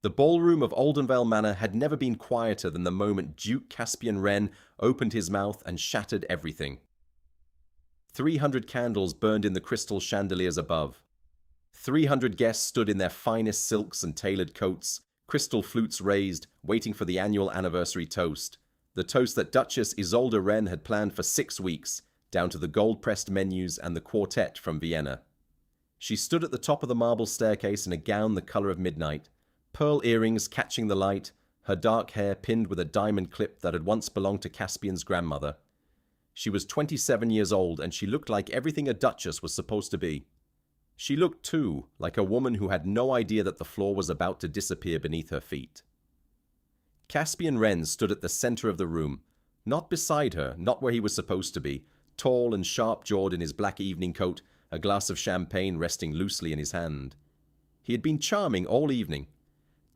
The ballroom of Oldenvale Manor had never been quieter than the moment Duke Caspian Wren opened his mouth and shattered everything. 300 candles burned in the crystal chandeliers above. 300 guests stood in their finest silks and tailored coats, crystal flutes raised, waiting for the annual anniversary toast. The toast that Duchess Isolde Wren had planned for 6 weeks, down to the gold-pressed menus and the quartet from Vienna. She stood at the top of the marble staircase in a gown the color of midnight, pearl earrings catching the light, her dark hair pinned with a diamond clip that had once belonged to Caspian's grandmother. She was 27 years old, and she looked like everything a duchess was supposed to be. She looked, too, like a woman who had no idea that the floor was about to disappear beneath her feet. Caspian Wren stood at the center of the room, not beside her, not where he was supposed to be, tall and sharp-jawed in his black evening coat, a glass of champagne resting loosely in his hand. He had been charming all evening.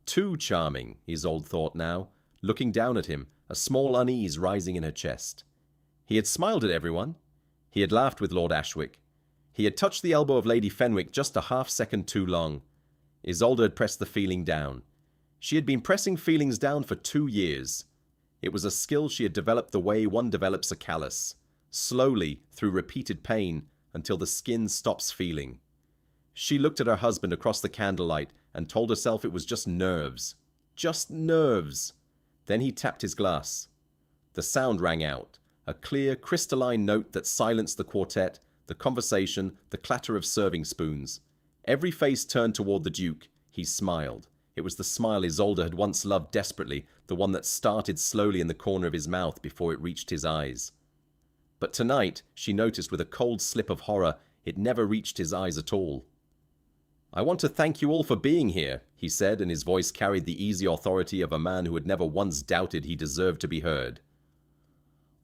Too charming, Isolde thought now, looking down at him, a small unease rising in her chest. He had smiled at everyone. He had laughed with Lord Ashwick. He had touched the elbow of Lady Fenwick just a half-second too long. Isolde had pressed the feeling down. She had been pressing feelings down for 2 years. It was a skill she had developed the way one develops a callus, slowly, through repeated pain, until the skin stops feeling. She looked at her husband across the candlelight and told herself it was just nerves. Just nerves. Then he tapped his glass. The sound rang out, a clear, crystalline note that silenced the quartet, the conversation, the clatter of serving spoons. Every face turned toward the Duke. He smiled. It was the smile Isolde had once loved desperately, the one that started slowly in the corner of his mouth before it reached his eyes. But tonight, she noticed with a cold slip of horror, it never reached his eyes at all. "I want to thank you all for being here," he said, and his voice carried the easy authority of a man who had never once doubted he deserved to be heard.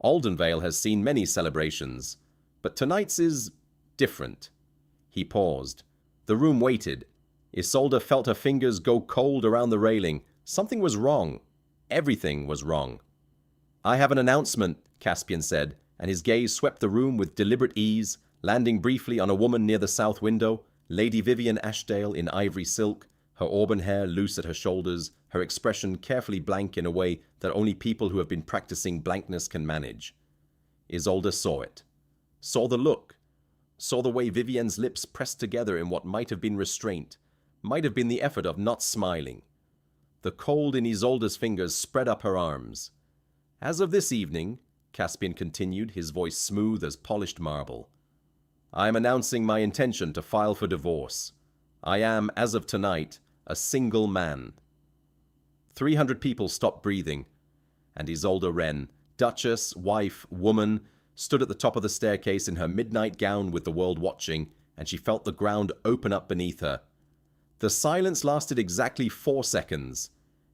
"Oldenvale has seen many celebrations, but tonight's is different." He paused. The room waited. Isolde felt her fingers go cold around the railing. Something was wrong. Everything was wrong. "I have an announcement," Caspian said, and his gaze swept the room with deliberate ease, landing briefly on a woman near the south window, Lady Vivian Ashdale in ivory silk, her auburn hair loose at her shoulders, her expression carefully blank in a way that only people who have been practicing blankness can manage. Isolde saw it. Saw the look. Saw the way Vivian's lips pressed together in what might have been restraint, might have been the effort of not smiling. The cold in Isolde's fingers spread up her arms. "As of this evening," Caspian continued, his voice smooth as polished marble, "I am announcing my intention to file for divorce. I am, as of tonight, a single man." 300 people stopped breathing, and Isolde Wren, Duchess, wife, woman, stood at the top of the staircase in her midnight gown with the world watching, and she felt the ground open up beneath her. The silence lasted exactly 4 seconds.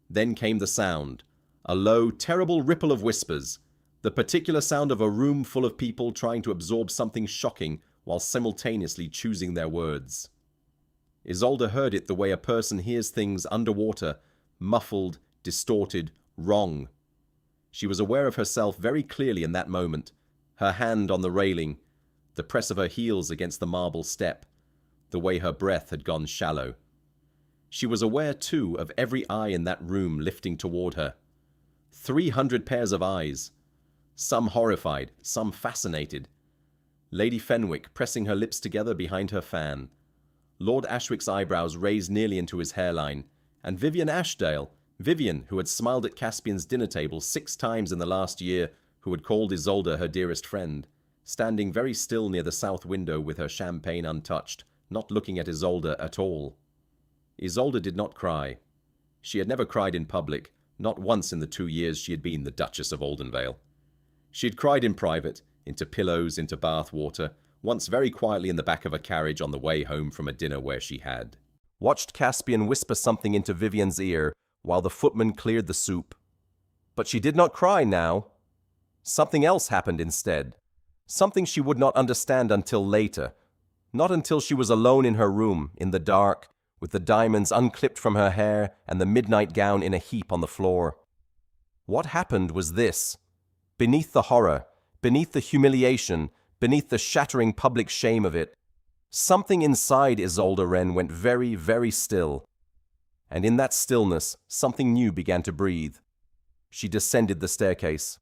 Then came the sound, a low, terrible ripple of whispers, the particular sound of a room full of people trying to absorb something shocking while simultaneously choosing their words. Isolde heard it the way a person hears things underwater, muffled, distorted, wrong. She was aware of herself very clearly in that moment, her hand on the railing, the press of her heels against the marble step, the way her breath had gone shallow. She was aware, too, of every eye in that room lifting toward her. 300 pairs of eyes, some horrified, some fascinated. Lady Fenwick pressing her lips together behind her fan. Lord Ashwick's eyebrows raised nearly into his hairline, and Vivian Ashdale, Vivian, who had smiled at Caspian's dinner table 6 times in the last year, who had called Isolde her dearest friend, standing very still near the south window with her champagne untouched, not looking at Isolde at all. Isolde did not cry. She had never cried in public, not once in the 2 years she had been the Duchess of Oldenvale. She had cried in private, into pillows, into bath water, once very quietly in the back of a carriage on the way home from a dinner where she had watched Caspian whisper something into Vivian's ear while the footman cleared the soup. But she did not cry now. Something else happened instead. Something she would not understand until later. Not until she was alone in her room, in the dark, with the diamonds unclipped from her hair and the midnight gown in a heap on the floor. What happened was this. Beneath the horror, beneath the humiliation, beneath the shattering public shame of it, something inside Isolde Wren went very, very still. and in that stillness, something new began to breathe. She descended the staircase.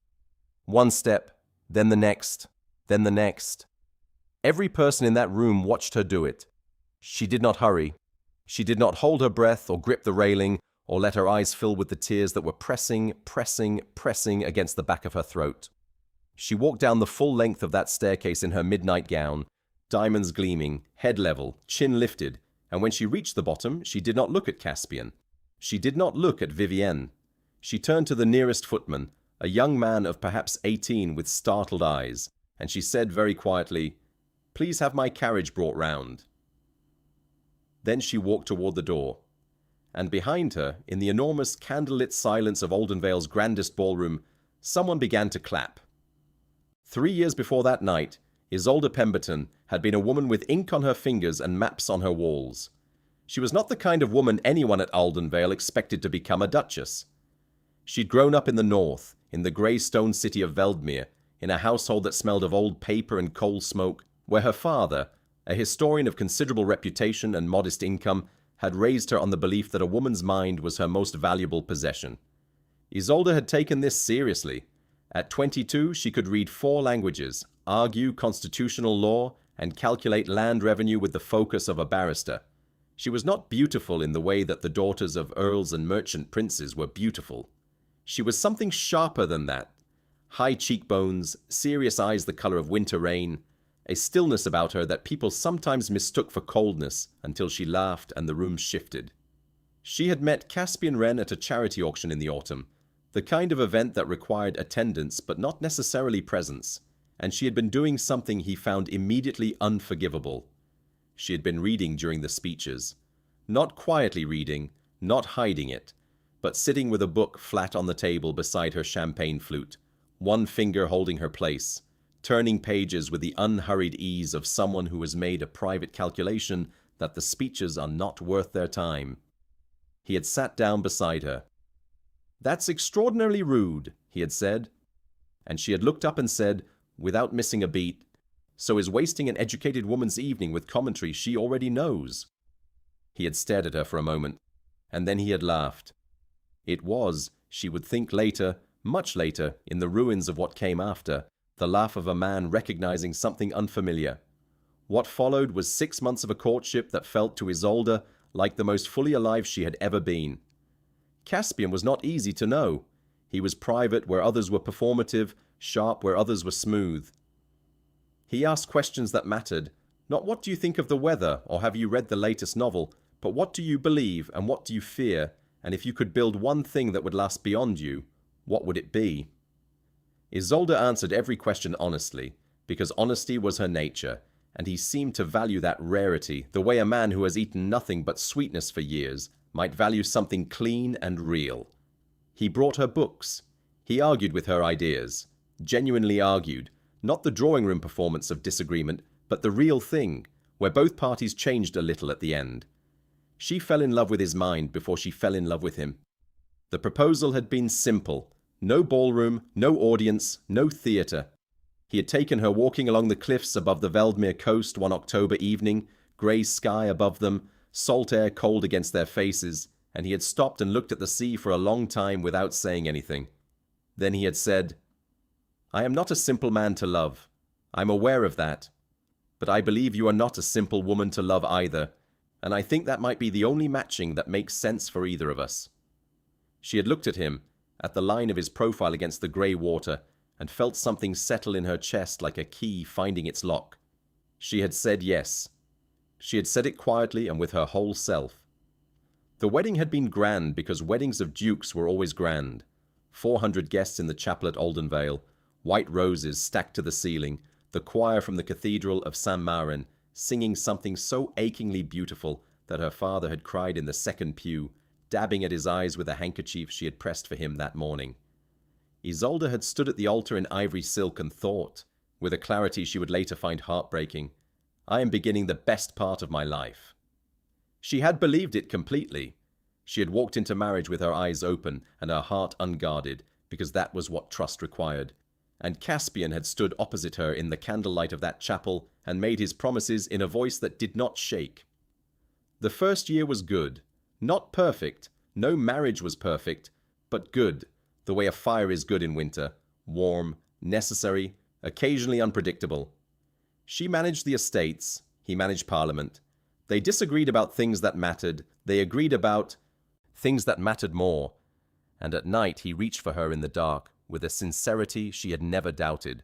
One step, then the next, then the next. Every person in that room watched her do it. She did not hurry. She did not hold her breath or grip the railing or let her eyes fill with the tears that were pressing against the back of her throat. She walked down the full length of that staircase in her midnight gown, diamonds gleaming, head level, chin lifted, and when she reached the bottom, she did not look at Caspian. She did not look at Vivienne. She turned to the nearest footman, a young man of perhaps 18 with startled eyes, and she said very quietly, "Please have my carriage brought round." Then she walked toward the door, and behind her, in the enormous candlelit silence of Oldenvale's grandest ballroom, someone began to clap. 3 years before that night, Isolde Pemberton had been a woman with ink on her fingers and maps on her walls. She was not the kind of woman anyone at Oldenvale expected to become a duchess. She'd grown up in the north, in the grey stone city of Veldmere, in a household that smelled of old paper and coal smoke, where her father, a historian of considerable reputation and modest income, had raised her on the belief that a woman's mind was her most valuable possession. Isolde had taken this seriously. At 22, she could read 4 languages, argue constitutional law, and calculate land revenue with the focus of a barrister. She was not beautiful in the way that the daughters of earls and merchant princes were beautiful. She was something sharper than that. High cheekbones, serious eyes the color of winter rain, a stillness about her that people sometimes mistook for coldness until she laughed and the room shifted. She had met Caspian Wren at a charity auction in the autumn, the kind of event that required attendance but not necessarily presence, and she had been doing something he found immediately unforgivable. She had been reading during the speeches. Not quietly reading, not hiding it, but sitting with a book flat on the table beside her champagne flute, one finger holding her place, turning pages with the unhurried ease of someone who has made a private calculation that the speeches are not worth their time. He had sat down beside her. "That's extraordinarily rude," he had said. And she had looked up and said, without missing a beat, "So is wasting an educated woman's evening with commentary she already knows." He had stared at her for a moment, and then he had laughed. It was, she would think later, much later, in the ruins of what came after, the laugh of a man recognizing something unfamiliar. What followed was 6 months of a courtship that felt to Isolde like the most fully alive she had ever been. Caspian was not easy to know. He was private where others were performative, sharp where others were smooth. He asked questions that mattered, not "What do you think of the weather?" or "Have you read the latest novel?" but "What do you believe and what do you fear? And if you could build one thing that would last beyond you, what would it be?" Isolde answered every question honestly, because honesty was her nature, and he seemed to value that rarity the way a man who has eaten nothing but sweetness for years might value something clean and real. He brought her books. He argued with her ideas. Genuinely argued, not the drawing room performance of disagreement, but the real thing, where both parties changed a little at the end. She fell in love with his mind before she fell in love with him. The proposal had been simple. No ballroom, no audience, no theatre. He had taken her walking along the cliffs above the Veldmere coast one October evening, grey sky above them, salt air cold against their faces, and he had stopped and looked at the sea for a long time without saying anything. Then he had said, "I am not a simple man to love. I'm aware of that. But I believe you are not a simple woman to love either, and I think that might be the only matching that makes sense for either of us." She had looked at him, at the line of his profile against the grey water, and felt something settle in her chest like a key finding its lock. She had said yes. She had said it quietly and with her whole self. The wedding had been grand because weddings of dukes were always grand. 400 guests in the chapel at Oldenvale, white roses stacked to the ceiling, the choir from the cathedral of St. Marin singing something so achingly beautiful that her father had cried in the second pew, dabbing at his eyes with a handkerchief she had pressed for him that morning. Isolde had stood at the altar in ivory silk and thought, with a clarity she would later find heartbreaking, "I am beginning the best part of my life." She had believed it completely. She had walked into marriage with her eyes open and her heart unguarded, because that was what trust required. And Caspian had stood opposite her in the candlelight of that chapel and made his promises in a voice that did not shake. The first year was good. Not perfect. No marriage was perfect, but good, the way a fire is good in winter. Warm, necessary, occasionally unpredictable. She managed the estates, he managed Parliament. They disagreed about things that mattered, they agreed about things that mattered more. And at night he reached for her in the dark with a sincerity she had never doubted.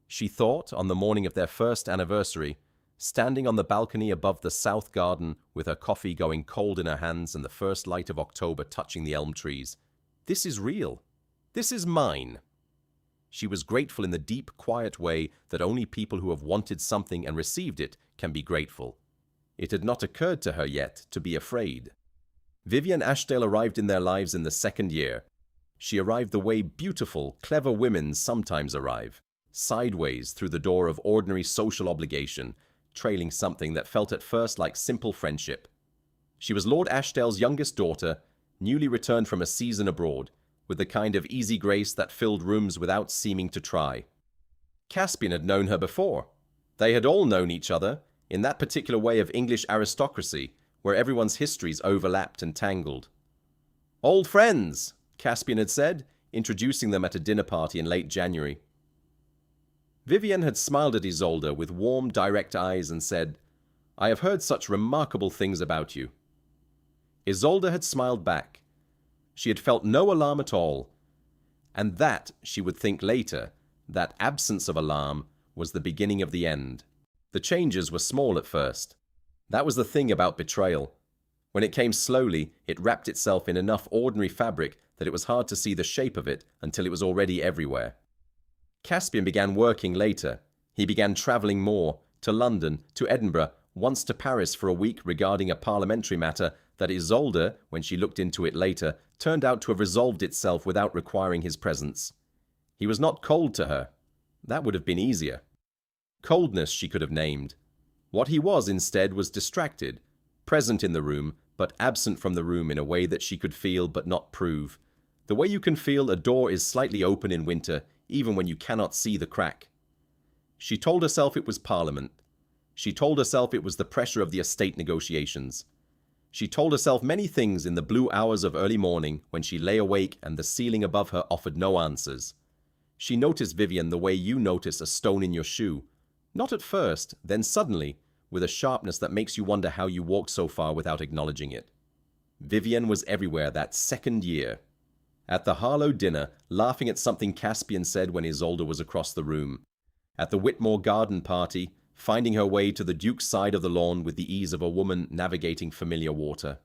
She thought, on the morning of their first anniversary, standing on the balcony above the south garden with her coffee going cold in her hands and the first light of October touching the elm trees, "This is real. This is mine." She was grateful in the deep, quiet way that only people who have wanted something and received it can be grateful. It had not occurred to her yet to be afraid. Vivian Ashdale arrived in their lives in the second year. She arrived the way beautiful, clever women sometimes arrive, sideways through the door of ordinary social obligation, trailing something that felt at first like simple friendship. She was Lord Ashdale's youngest daughter, newly returned from a season abroad, with the kind of easy grace that filled rooms without seeming to try. Caspian had known her before. They had all known each other, in that particular way of English aristocracy, where everyone's histories overlapped and tangled. "Old friends," Caspian had said, introducing them at a dinner party in late January. Vivian had smiled at Isolde with warm, direct eyes and said, "I have heard such remarkable things about you." Isolde had smiled back. She had felt no alarm at all, and that, she would think later, that absence of alarm was the beginning of the end. The changes were small at first. That was the thing about betrayal. When it came slowly, it wrapped itself in enough ordinary fabric that it was hard to see the shape of it until it was already everywhere. Caspian began working later. He began travelling more, to London, to Edinburgh, once to Paris for a week regarding a parliamentary matter that Isolde, when she looked into it later, turned out to have resolved itself without requiring his presence. He was not cold to her. That would have been easier. Coldness she could have named. What he was instead was distracted, present in the room, but absent from the room in a way that she could feel but not prove. The way you can feel a door is slightly open in winter, even when you cannot see the crack. She told herself it was Parliament. She told herself it was the pressure of the estate negotiations. She told herself many things in the blue hours of early morning when she lay awake and the ceiling above her offered no answers. She noticed Vivian the way you notice a stone in your shoe. Not at first, then suddenly, with a sharpness that makes you wonder how you walked so far without acknowledging it. Vivian was everywhere that second year. At the Harlow dinner, laughing at something Caspian said when Isolde was across the room. At the Whitmore garden party, finding her way to the Duke's side of the lawn with the ease of a woman navigating familiar water.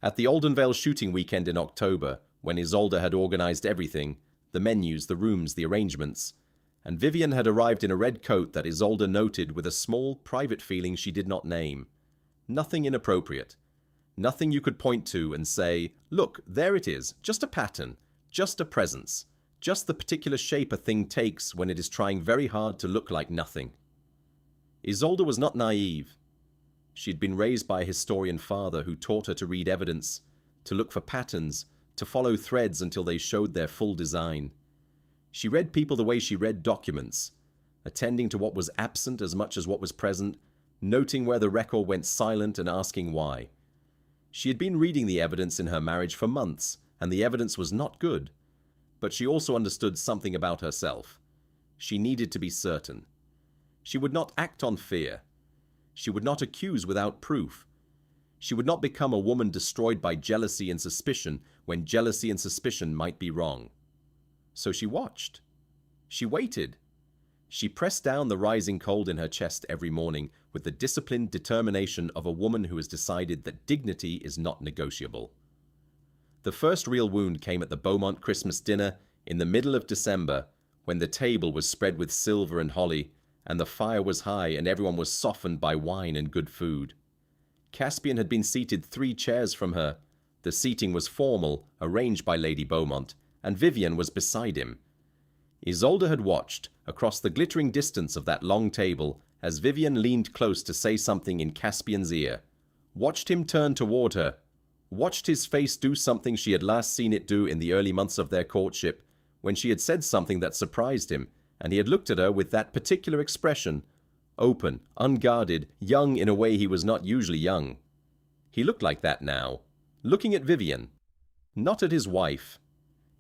At the Aldenvale shooting weekend in October, when Isolde had organized everything, the menus, the rooms, the arrangements, and Vivian had arrived in a red coat that Isolde noted with a small, private feeling she did not name. Nothing inappropriate. Nothing you could point to and say, "Look, there it is, just a pattern, just a presence, just the particular shape a thing takes when it is trying very hard to look like nothing." Isolde was not naive. She had been raised by a historian father who taught her to read evidence, to look for patterns, to follow threads until they showed their full design. She read people the way she read documents, attending to what was absent as much as what was present, noting where the record went silent and asking why. She had been reading the evidence in her marriage for months, and the evidence was not good. But she also understood something about herself. She needed to be certain. She would not act on fear. She would not accuse without proof. She would not become a woman destroyed by jealousy and suspicion when jealousy and suspicion might be wrong. So she watched. She waited. She pressed down the rising cold in her chest every morning with the disciplined determination of a woman who has decided that dignity is not negotiable. The first real wound came at the Beaumont Christmas dinner in the middle of December, when the table was spread with silver and holly, and the fire was high and everyone was softened by wine and good food. Caspian had been seated 3 chairs from her. The seating was formal, arranged by Lady Beaumont, and Vivian was beside him. Isolde had watched, across the glittering distance of that long table, as Vivian leaned close to say something in Caspian's ear, watched him turn toward her, watched his face do something she had last seen it do in the early months of their courtship, when she had said something that surprised him, and he had looked at her with that particular expression, open, unguarded, young in a way he was not usually young. He looked like that now, looking at Vivian, not at his wife.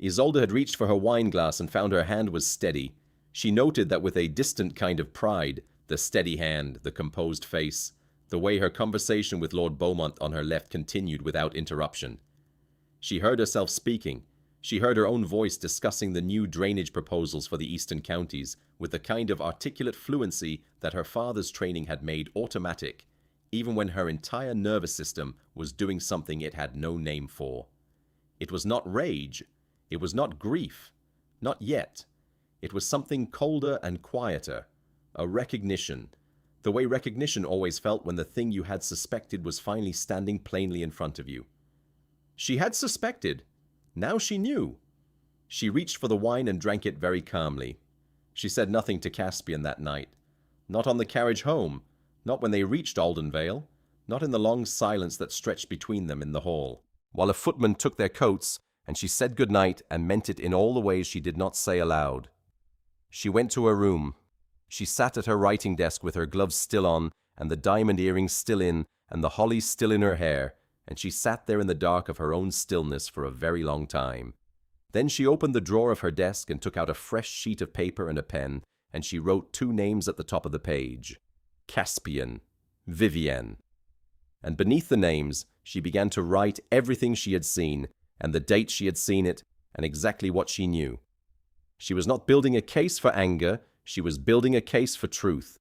Isolde had reached for her wine glass and found her hand was steady. She noted that with a distant kind of pride, the steady hand, the composed face, the way her conversation with Lord Beaumont on her left continued without interruption. She heard herself speaking. She heard her own voice discussing the new drainage proposals for the eastern counties with the kind of articulate fluency that her father's training had made automatic, even when her entire nervous system was doing something it had no name for. It was not rage. It was not grief. Not yet. It was something colder and quieter. A recognition. The way recognition always felt when the thing you had suspected was finally standing plainly in front of you. She had suspected. Now she knew. She reached for the wine and drank it very calmly. She said nothing to Caspian that night. Not on the carriage home. Not when they reached Aldenvale. Not in the long silence that stretched between them in the hall, while a footman took their coats, and she said good night and meant it in all the ways she did not say aloud. She went to her room. She sat at her writing desk with her gloves still on, and the diamond earrings still in, and the holly still in her hair, and she sat there in the dark of her own stillness for a very long time. Then she opened the drawer of her desk and took out a fresh sheet of paper and a pen, and she wrote 2 names at the top of the page. Caspian, Vivienne. And beneath the names, she began to write everything she had seen, and the date she had seen it, and exactly what she knew. She was not building a case for anger, she was building a case for truth.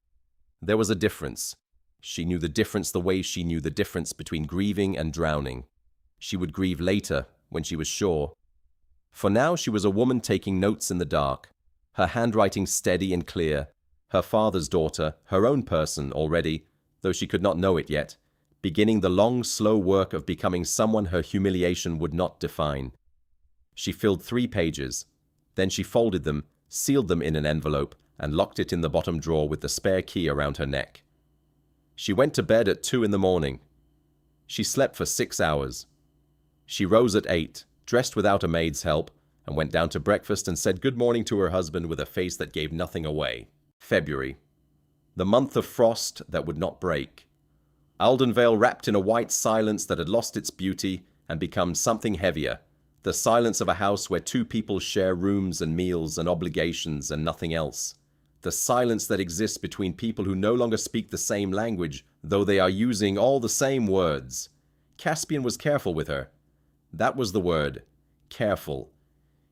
There was a difference. She knew the difference the way she knew the difference between grieving and drowning. She would grieve later, when she was sure. For now she was a woman taking notes in the dark, her handwriting steady and clear, her father's daughter, her own person already, though she could not know it yet, beginning the long, slow work of becoming someone her humiliation would not define. She filled 3 pages. Then she folded them, sealed them in an envelope, and locked it in the bottom drawer with the spare key around her neck. She went to bed at 2 in the morning. She slept for 6 hours. She rose at 8, dressed without a maid's help, and went down to breakfast and said good morning to her husband with a face that gave nothing away. February. The month of frost that would not break. Aldenvale wrapped in a white silence that had lost its beauty and become something heavier. The silence of a house where 2 people share rooms and meals and obligations and nothing else. The silence that exists between people who no longer speak the same language, though they are using all the same words. Caspian was careful with her. That was the word. Careful.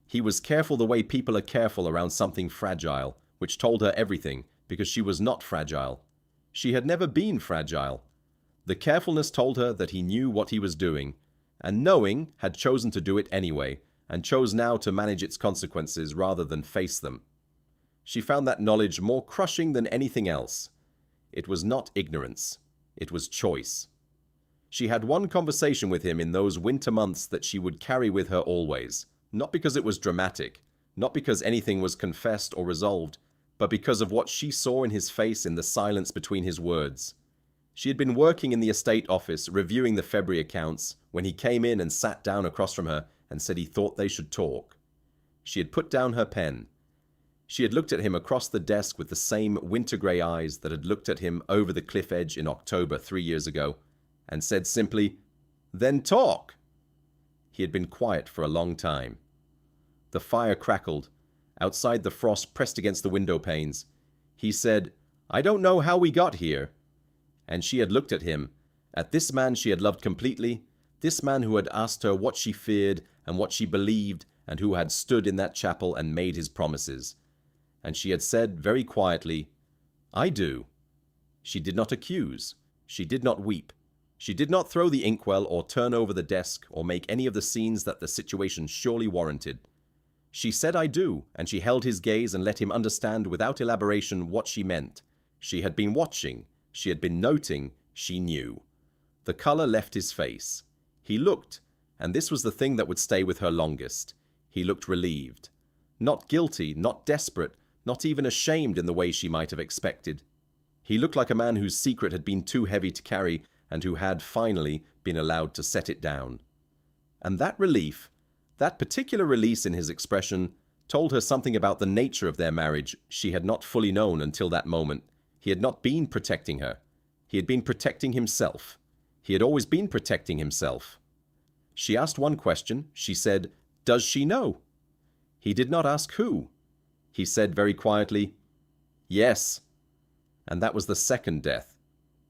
He was careful the way people are careful around something fragile, which told her everything, because she was not fragile. She had never been fragile. The carefulness told her that he knew what he was doing, and knowing had chosen to do it anyway, and chose now to manage its consequences rather than face them. She found that knowledge more crushing than anything else. It was not ignorance. It was choice. She had one conversation with him in those winter months that she would carry with her always, not because it was dramatic, not because anything was confessed or resolved, but because of what she saw in his face in the silence between his words. She had been working in the estate office reviewing the February accounts when he came in and sat down across from her and said he thought they should talk. She had put down her pen. She had looked at him across the desk with the same winter-grey eyes that had looked at him over the cliff edge in October 3 years ago, and said simply, "Then talk." He had been quiet for a long time. The fire crackled. Outside the frost pressed against the window panes. He said, "I don't know how we got here." And she had looked at him, at this man she had loved completely, this man who had asked her what she feared and what she believed, and who had stood in that chapel and made his promises. And she had said very quietly, "I do." She did not accuse. She did not weep. She did not throw the inkwell or turn over the desk or make any of the scenes that the situation surely warranted. She said "I do," and she held his gaze and let him understand without elaboration what she meant. She had been watching. She had been noting. She knew. The color left his face. He looked, and this was the thing that would stay with her longest. He looked relieved. Not guilty, not desperate, not even ashamed in the way she might have expected. He looked like a man whose secret had been too heavy to carry and who had, finally, been allowed to set it down. And that relief, that particular release in his expression, told her something about the nature of their marriage she had not fully known until that moment. He had not been protecting her. He had been protecting himself. He had always been protecting himself. She asked one question. She said, "Does she know?" He did not ask who. He said very quietly, "Yes." And that was the second death.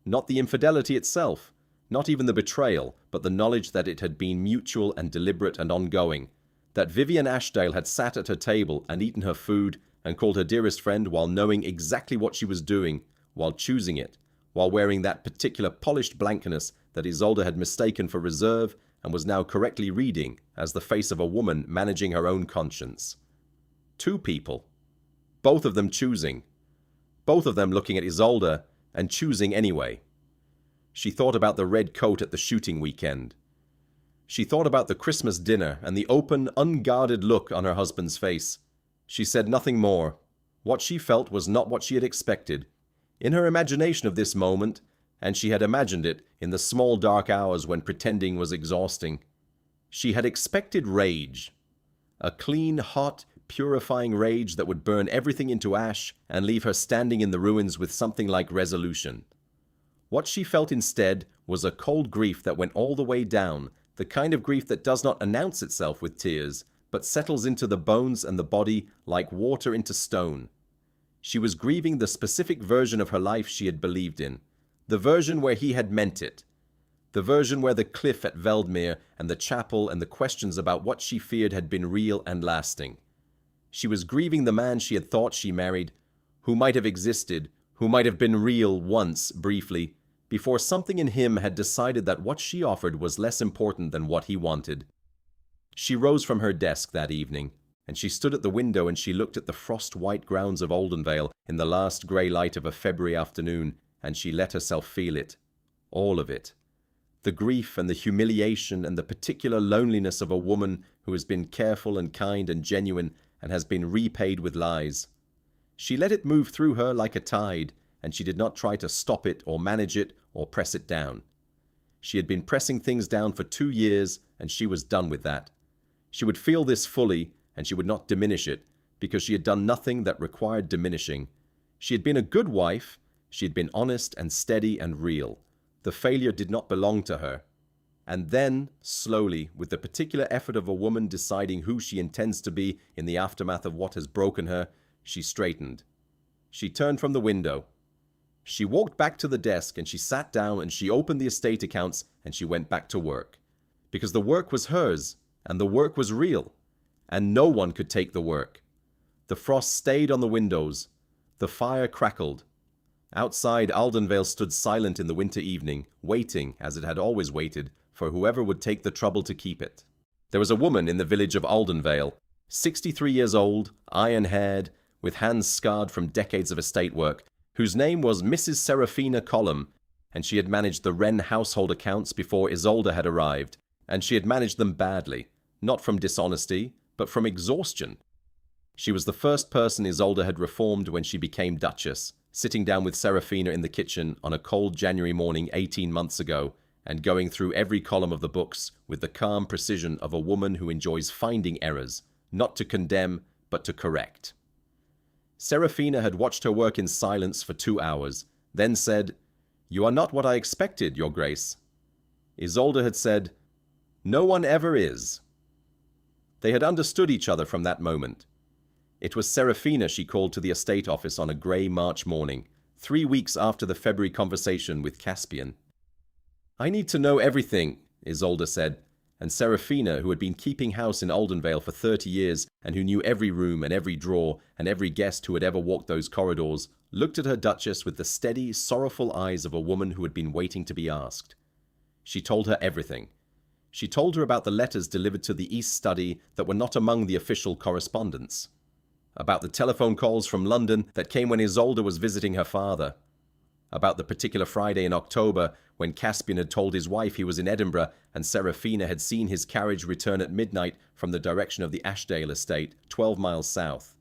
Not the infidelity itself, not even the betrayal, but the knowledge that it had been mutual and deliberate and ongoing, that Vivian Ashdale had sat at her table and eaten her food and called her dearest friend while knowing exactly what she was doing, while choosing it, while wearing that particular polished blankness that Isolde had mistaken for reserve and was now correctly reading as the face of a woman managing her own conscience. Two people. Both of them choosing. Both of them looking at Isolde and choosing anyway. She thought about the red coat at the shooting weekend. She thought about the Christmas dinner and the open, unguarded look on her husband's face. She said nothing more. What she felt was not what she had expected. In her imagination of this moment, and she had imagined it in the small dark hours when pretending was exhausting, she had expected rage. A clean, hot, purifying rage that would burn everything into ash and leave her standing in the ruins with something like resolution. What she felt instead was a cold grief that went all the way down, the kind of grief that does not announce itself with tears, but settles into the bones and the body like water into stone. She was grieving the specific version of her life she had believed in, the version where he had meant it, the version where the cliff at Veldmere and the chapel and the questions about what she feared had been real and lasting. She was grieving the man she had thought she married, who might have existed, who might have been real once, briefly, before something in him had decided that what she offered was less important than what he wanted. She rose from her desk that evening, and she stood at the window and she looked at the frost-white grounds of Oldenvale in the last grey light of a February afternoon, and she let herself feel it. All of it. The grief and the humiliation and the particular loneliness of a woman who has been careful and kind and genuine and has been repaid with lies. She let it move through her like a tide, and she did not try to stop it or manage it or press it down. She had been pressing things down for 2 years, and she was done with that. She would feel this fully, and she would not diminish it, because she had done nothing that required diminishing. She had been a good wife. She had been honest and steady and real. The failure did not belong to her. And then, slowly, with the particular effort of a woman deciding who she intends to be in the aftermath of what has broken her, she straightened. She turned from the window. She walked back to the desk and she sat down and she opened the estate accounts and she went back to work. Because the work was hers, and the work was real, and no one could take the work. The frost stayed on the windows. The fire crackled. Outside, Aldenvale stood silent in the winter evening, waiting, as it had always waited, for whoever would take the trouble to keep it. There was a woman in the village of Aldenvale, 63 years old, iron-haired, with hands scarred from decades of estate work, whose name was Mrs. Seraphina Column, and she had managed the Wren household accounts before Isolde had arrived, and she had managed them badly, not from dishonesty, but from exhaustion. She was the first person Isolde had reformed when she became Duchess, sitting down with Seraphina in the kitchen on a cold January morning 18 months ago, and going through every column of the books with the calm precision of a woman who enjoys finding errors, not to condemn, but to correct. Seraphina had watched her work in silence for 2 hours, then said, "You are not what I expected, Your Grace." Isolde had said, "No one ever is." They had understood each other from that moment. It was Seraphina she called to the estate office on a grey March morning, 3 weeks after the February conversation with Caspian. "I need to know everything," Isolde said, and Seraphina, who had been keeping house in Oldenvale for 30 years and who knew every room and every drawer and every guest who had ever walked those corridors, looked at her Duchess with the steady, sorrowful eyes of a woman who had been waiting to be asked. She told her everything. She told her about the letters delivered to the East Study that were not among the official correspondence, about the telephone calls from London that came when Isolde was visiting her father, about the particular Friday in October when Caspian had told his wife he was in Edinburgh and Seraphina had seen his carriage return at midnight from the direction of the Ashdale estate, 12 miles south.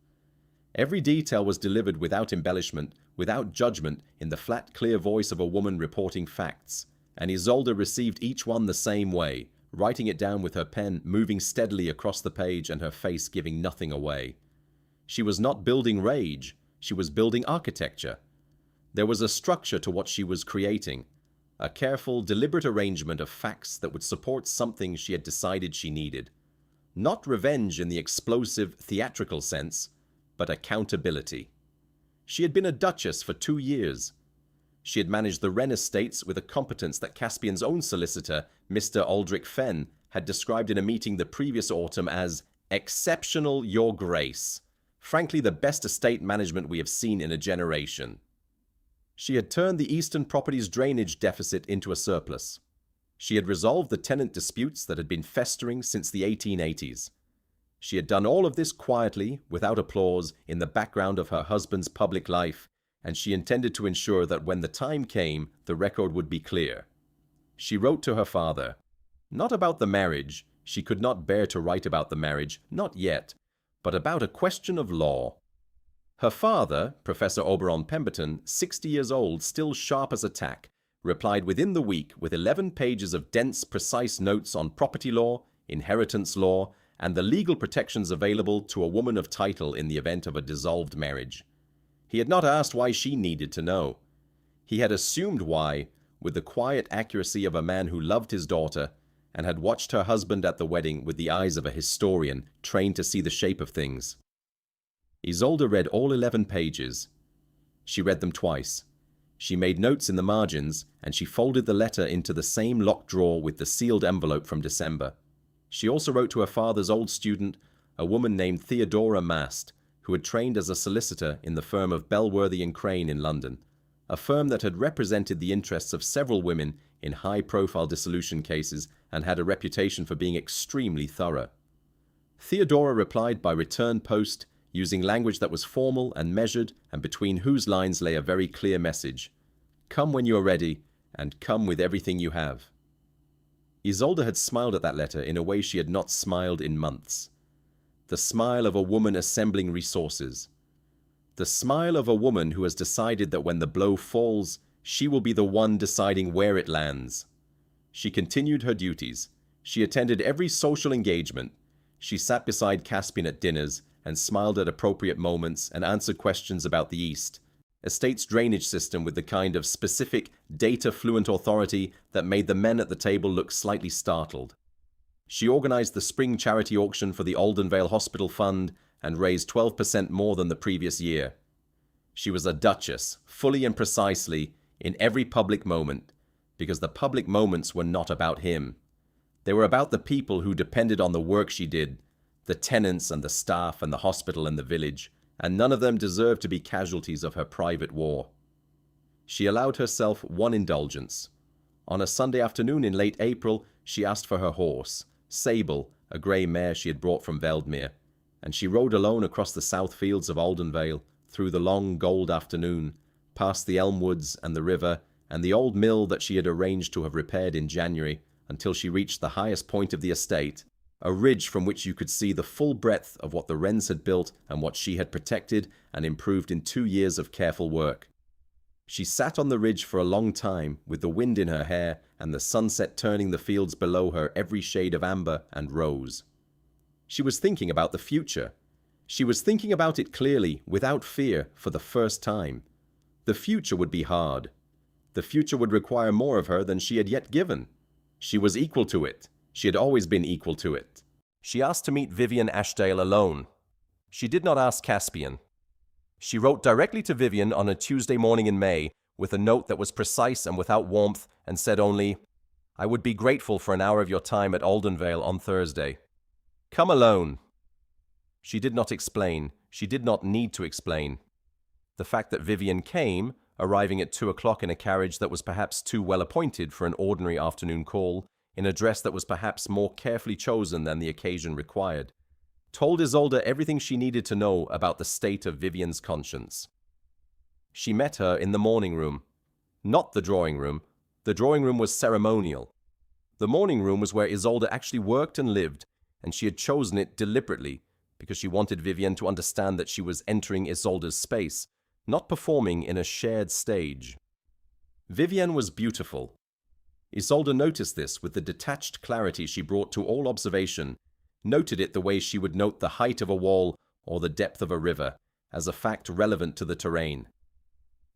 Every detail was delivered without embellishment, without judgment, in the flat, clear voice of a woman reporting facts, and Isolde received each one the same way, writing it down with her pen, moving steadily across the page and her face giving nothing away. She was not building rage, she was building architecture. There was a structure to what she was creating, A careful, deliberate arrangement of facts that would support something she had decided she needed. Not revenge in the explosive, theatrical sense, but accountability. She had been a Duchess for 2 years. She had managed the Wren estates with a competence that Caspian's own solicitor, Mr. Aldrich Fenn, had described in a meeting the previous autumn as exceptional, Your Grace. Frankly, the best estate management we have seen in a generation. She had turned the Eastern Properties drainage deficit into a surplus. She had resolved the tenant disputes that had been festering since the 1880s. She had done all of this quietly, without applause, in the background of her husband's public life, and she intended to ensure that when the time came, the record would be clear. She wrote to her father. Not about the marriage, she could not bear to write about the marriage, not yet, but about a question of law. Her father, Professor Oberon Pemberton, 60 years old, still sharp as a tack, replied within the week with 11 pages of dense, precise notes on property law, inheritance law, and the legal protections available to a woman of title in the event of a dissolved marriage. He had not asked why she needed to know. He had assumed why, with the quiet accuracy of a man who loved his daughter and had watched her husband at the wedding with the eyes of a historian trained to see the shape of things. Isolde read all 11 pages. She read them twice. She made notes in the margins, and she folded the letter into the same locked drawer with the sealed envelope from December. She also wrote to her father's old student, a woman named Theodora Mast, who had trained as a solicitor in the firm of Bellworthy and Crane in London, a firm that had represented the interests of several women in high-profile dissolution cases and had a reputation for being extremely thorough. Theodora replied by return post, using language that was formal and measured, and between whose lines lay a very clear message. Come when you are ready, and come with everything you have. Isolde had smiled at that letter in a way she had not smiled in months. The smile of a woman assembling resources. The smile of a woman who has decided that when the blow falls, she will be the one deciding where it lands. She continued her duties. She attended every social engagement. She sat beside Caspian at dinners and smiled at appropriate moments and answered questions about the East, a state's drainage system with the kind of specific, data-fluent authority that made the men at the table look slightly startled. She organized the spring charity auction for the Aldenvale Hospital Fund and raised 12% more than the previous year. She was a Duchess, fully and precisely, in every public moment, because the public moments were not about him. They were about the people who depended on the work she did, the tenants and the staff and the hospital and the village, and none of them deserved to be casualties of her private war. She allowed herself one indulgence. On a Sunday afternoon in late April, she asked for her horse, Sable, a grey mare she had brought from Veldmere, and she rode alone across the south fields of Aldenvale, through the long gold afternoon, past the elm woods and the river, and the old mill that she had arranged to have repaired in January, until she reached the highest point of the estate, a ridge from which you could see the full breadth of what the Wrens had built and what she had protected and improved in 2 years of careful work. She sat on the ridge for a long time, with the wind in her hair and the sunset turning the fields below her every shade of amber and rose. She was thinking about the future. She was thinking about it clearly, without fear, for the first time. The future would be hard. The future would require more of her than she had yet given. She was equal to it. She had always been equal to it. She asked to meet Vivian Ashdale alone. She did not ask Caspian. She wrote directly to Vivian on a Tuesday morning in May, with a note that was precise and without warmth, and said only, "I would be grateful for an hour of your time at Aldenvale on Thursday. Come alone." She did not explain. She did not need to explain. The fact that Vivian came, arriving at 2 o'clock in a carriage that was perhaps too well appointed for an ordinary afternoon call, in a dress that was perhaps more carefully chosen than the occasion required, told Isolde everything she needed to know about the state of Vivian's conscience. She met her in the morning room. Not the drawing room. The drawing room was ceremonial. The morning room was where Isolde actually worked and lived, and she had chosen it deliberately, because she wanted Vivian to understand that she was entering Isolde's space, not performing in a shared stage. Vivian was beautiful. Isolde noticed this with the detached clarity she brought to all observation, noted it the way she would note the height of a wall or the depth of a river, as a fact relevant to the terrain.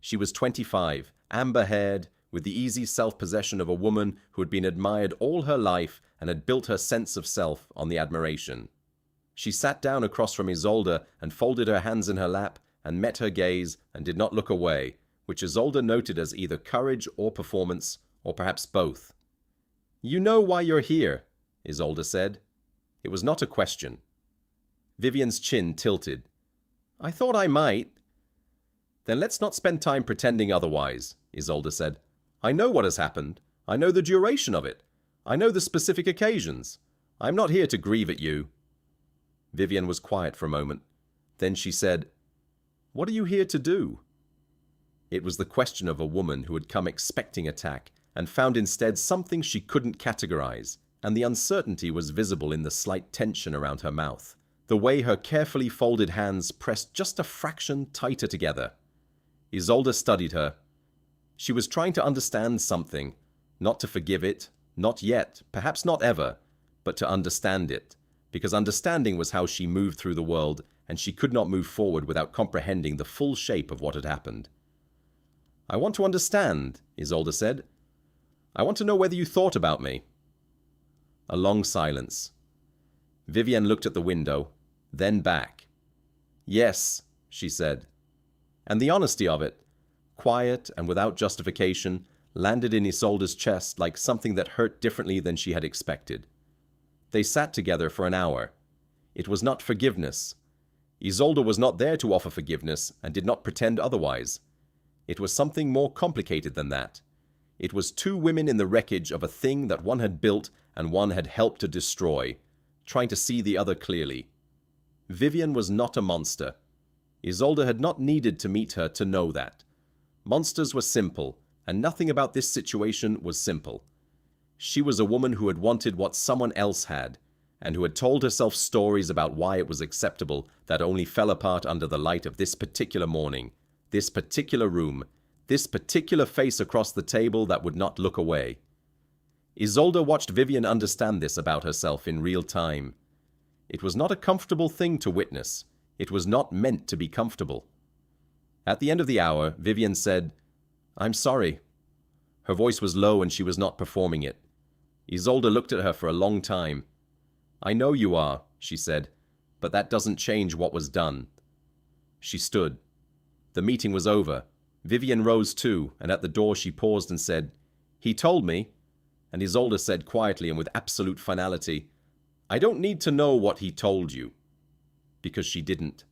She was 25, amber-haired, with the easy self-possession of a woman who had been admired all her life and had built her sense of self on the admiration. She sat down across from Isolde and folded her hands in her lap and met her gaze and did not look away, which Isolde noted as either courage or performance, or perhaps both. "You know why you're here," Isolde said. It was not a question. Vivian's chin tilted. "I thought I might." "Then let's not spend time pretending otherwise," Isolde said. "I know what has happened. I know the duration of it. I know the specific occasions. I'm not here to grieve at you." Vivian was quiet for a moment. Then she said, "What are you here to do?" It was the question of a woman who had come expecting attack and found instead something she couldn't categorize, and the uncertainty was visible in the slight tension around her mouth, the way her carefully folded hands pressed just a fraction tighter together. Isolde studied her. She was trying to understand something, not to forgive it, not yet, perhaps not ever, but to understand it, because understanding was how she moved through the world, and she could not move forward without comprehending the full shape of what had happened. "I want to understand," Isolde said. "I want to know whether you thought about me." A long silence. Vivian looked at the window, then back. "Yes," she said. And the honesty of it, quiet and without justification, landed in Isolde's chest like something that hurt differently than she had expected. They sat together for an hour. It was not forgiveness. Isolde was not there to offer forgiveness and did not pretend otherwise. It was something more complicated than that. It was two women in the wreckage of a thing that one had built and one had helped to destroy, trying to see the other clearly. Vivian was not a monster. Isolde had not needed to meet her to know that. Monsters were simple, and nothing about this situation was simple. She was a woman who had wanted what someone else had, and who had told herself stories about why it was acceptable that only fell apart under the light of this particular morning, this particular room, this particular face across the table that would not look away. Isolde watched Vivian understand this about herself in real time. It was not a comfortable thing to witness. It was not meant to be comfortable. At the end of the hour, Vivian said, "I'm sorry." Her voice was low and she was not performing it. Isolde looked at her for a long time. "I know you are," she said, "but that doesn't change what was done." She stood. The meeting was over. Vivian rose too, and at the door she paused and said, "He told me," and Isolde said quietly and with absolute finality, "I don't need to know what he told you." Because she didn't.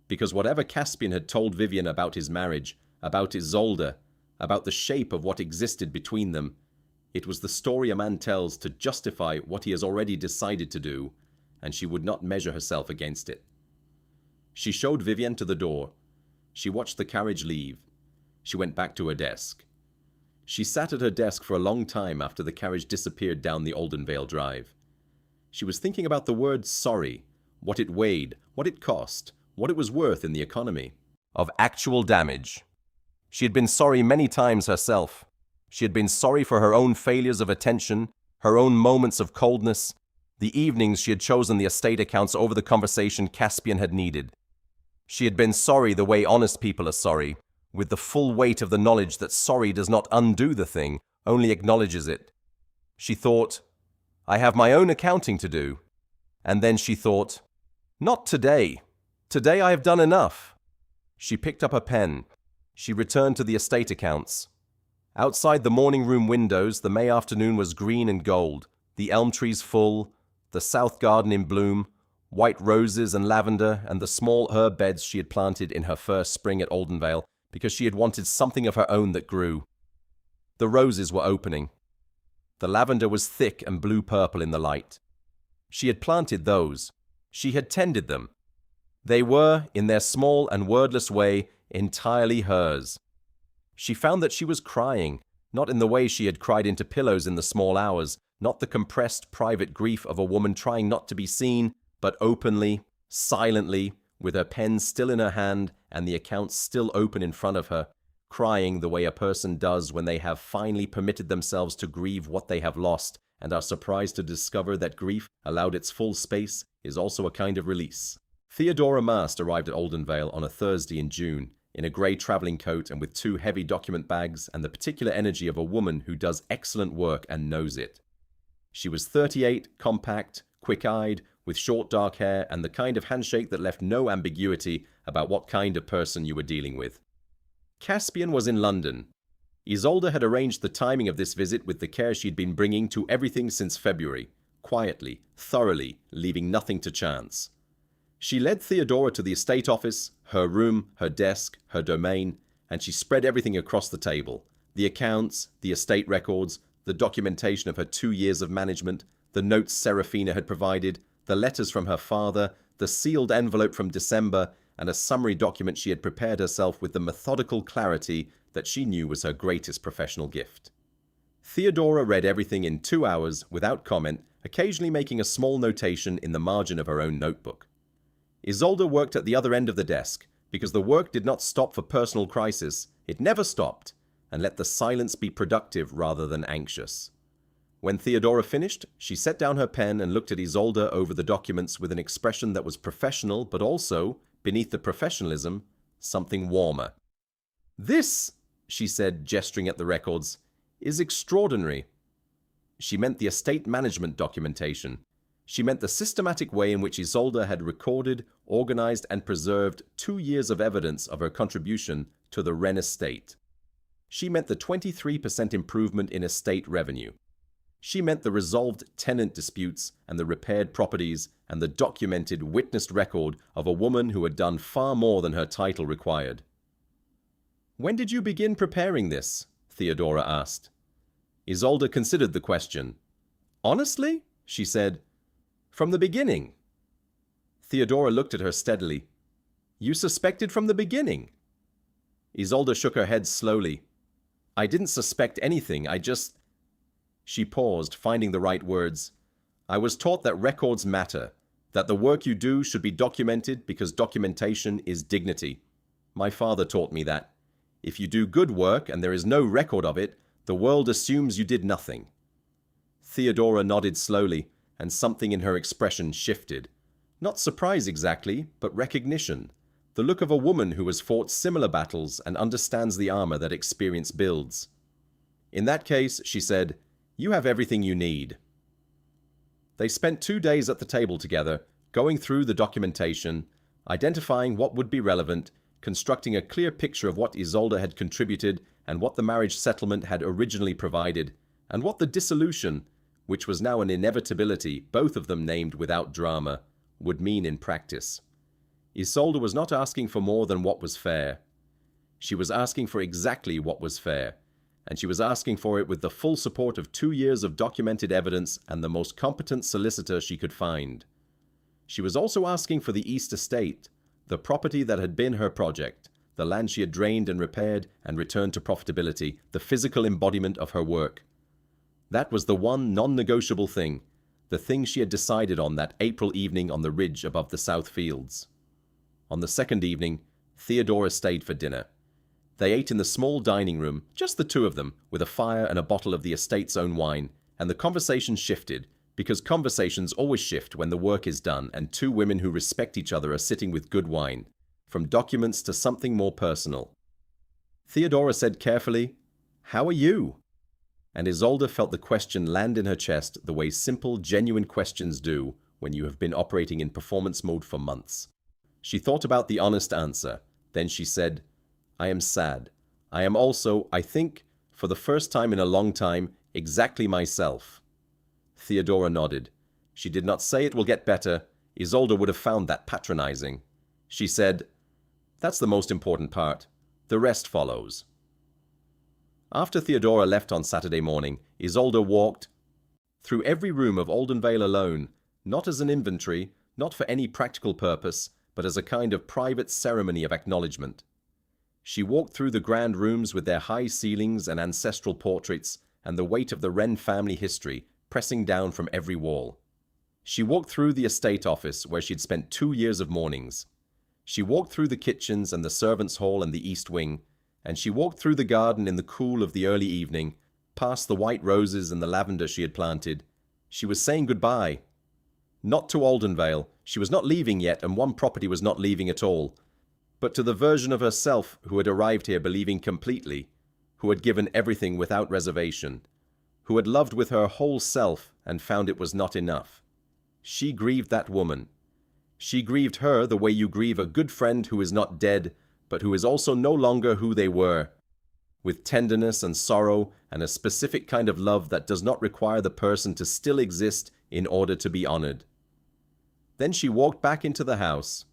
Because whatever Caspian had told Vivian about his marriage, about Isolde, about the shape of what existed between them, it was the story a man tells to justify what he has already decided to do, and she would not measure herself against it. She showed Vivian to the door. She watched the carriage leave. She went back to her desk. She sat at her desk for a long time after the carriage disappeared down the Oldenvale Drive. She was thinking about the word sorry, what it weighed, what it cost, what it was worth in the economy of actual damage. She had been sorry many times herself. She had been sorry for her own failures of attention, her own moments of coldness, the evenings she had chosen the estate accounts over the conversation Caspian had needed. She had been sorry the way honest people are sorry, with the full weight of the knowledge that sorry does not undo the thing, only acknowledges it. She thought, "I have my own accounting to do." And then she thought, "Not today. Today I have done enough." She picked up a pen. She returned to the estate accounts. Outside the morning room windows, the May afternoon was green and gold, the elm trees full, the south garden in bloom, white roses and lavender, and the small herb beds she had planted in her first spring at Oldenvale because she had wanted something of her own that grew. The roses were opening. The lavender was thick and blue-purple in the light. She had planted those. She had tended them. They were, in their small and wordless way, entirely hers. She found that she was crying, not in the way she had cried into pillows in the small hours, not the compressed, private grief of a woman trying not to be seen, but openly, silently, with her pen still in her hand and the accounts still open in front of her, crying the way a person does when they have finally permitted themselves to grieve what they have lost and are surprised to discover that grief, allowed its full space, is also a kind of release. Theodora Mast arrived at Oldenvale on a Thursday in June, in a grey travelling coat and with two heavy document bags and the particular energy of a woman who does excellent work and knows it. She was 38, compact, quick-eyed, with short dark hair and the kind of handshake that left no ambiguity about what kind of person you were dealing with. Caspian was in London. Isolde had arranged the timing of this visit with the care she'd been bringing to everything since February, quietly, thoroughly, leaving nothing to chance. She led Theodora to the estate office, her room, her desk, her domain, and she spread everything across the table. The accounts, the estate records, the documentation of her 2 years of management, the notes Serafina had provided, the letters from her father, the sealed envelope from December, and a summary document she had prepared herself with the methodical clarity that she knew was her greatest professional gift. Theodora read everything in 2 hours without comment, occasionally making a small notation in the margin of her own notebook. Isolde worked at the other end of the desk, because the work did not stop for personal crisis. It never stopped, and let the silence be productive rather than anxious. When Theodora finished, she set down her pen and looked at Isolde over the documents with an expression that was professional, but also, beneath the professionalism, something warmer. "This," she said, gesturing at the records, "is extraordinary." She meant the estate management documentation. She meant the systematic way in which Isolde had recorded, organized, and preserved 2 years of evidence of her contribution to the Wren estate. She meant the 23% improvement in estate revenue. She meant the resolved tenant disputes and the repaired properties and the documented, witnessed record of a woman who had done far more than her title required. "When did you begin preparing this?" Theodora asked. Isolde considered the question. "Honestly?" she said. "From the beginning." Theodora looked at her steadily. "You suspected from the beginning?" Isolde shook her head slowly. "I didn't suspect anything, I just—" She paused, finding the right words. "I was taught that records matter, that the work you do should be documented because documentation is dignity. My father taught me that. If you do good work and there is no record of it, the world assumes you did nothing." Theodora nodded slowly, and something in her expression shifted. Not surprise exactly, but recognition. The look of a woman who has fought similar battles and understands the armor that experience builds. "In that case," she said, "you have everything you need." They spent 2 days at the table together, going through the documentation, identifying what would be relevant, constructing a clear picture of what Isolde had contributed and what the marriage settlement had originally provided, and what the dissolution, which was now an inevitability, both of them named without drama, would mean in practice. Isolde was not asking for more than what was fair. She was asking for exactly what was fair, and she was asking for it with the full support of 2 years of documented evidence and the most competent solicitor she could find. She was also asking for the East Estate, the property that had been her project, the land she had drained and repaired and returned to profitability, the physical embodiment of her work. That was the one non-negotiable thing, the thing she had decided on that April evening on the ridge above the South Fields. On the second evening, Theodora stayed for dinner. They ate in the small dining room, just the two of them, with a fire and a bottle of the estate's own wine, and the conversation shifted, because conversations always shift when the work is done and two women who respect each other are sitting with good wine, from documents to something more personal. Theodora said carefully, "How are you?" And Isolde felt the question land in her chest the way simple, genuine questions do when you have been operating in performance mode for months. She thought about the honest answer. Then she said, "I am sad. I am also, I think, for the first time in a long time, exactly myself." Theodora nodded. She did not say it will get better. Isolde would have found that patronizing. She said, "That's the most important part. The rest follows." After Theodora left on Saturday morning, Isolde walked through every room of Oldenvale alone, not as an inventory, not for any practical purpose, but as a kind of private ceremony of acknowledgement. She walked through the grand rooms with their high ceilings and ancestral portraits and the weight of the Wren family history pressing down from every wall. She walked through the estate office where she'd spent 2 years of mornings. She walked through the kitchens and the servants' hall and the east wing, and she walked through the garden in the cool of the early evening, past the white roses and the lavender she had planted. She was saying goodbye. Not to Oldenvale. She was not leaving yet, and one property was not leaving at all. but to the version of herself who had arrived here believing completely, who had given everything without reservation, who had loved with her whole self and found it was not enough. She grieved that woman. She grieved her the way you grieve a good friend who is not dead, but who is also no longer who they were, with tenderness and sorrow and a specific kind of love that does not require the person to still exist in order to be honored. Then she walked back into the house.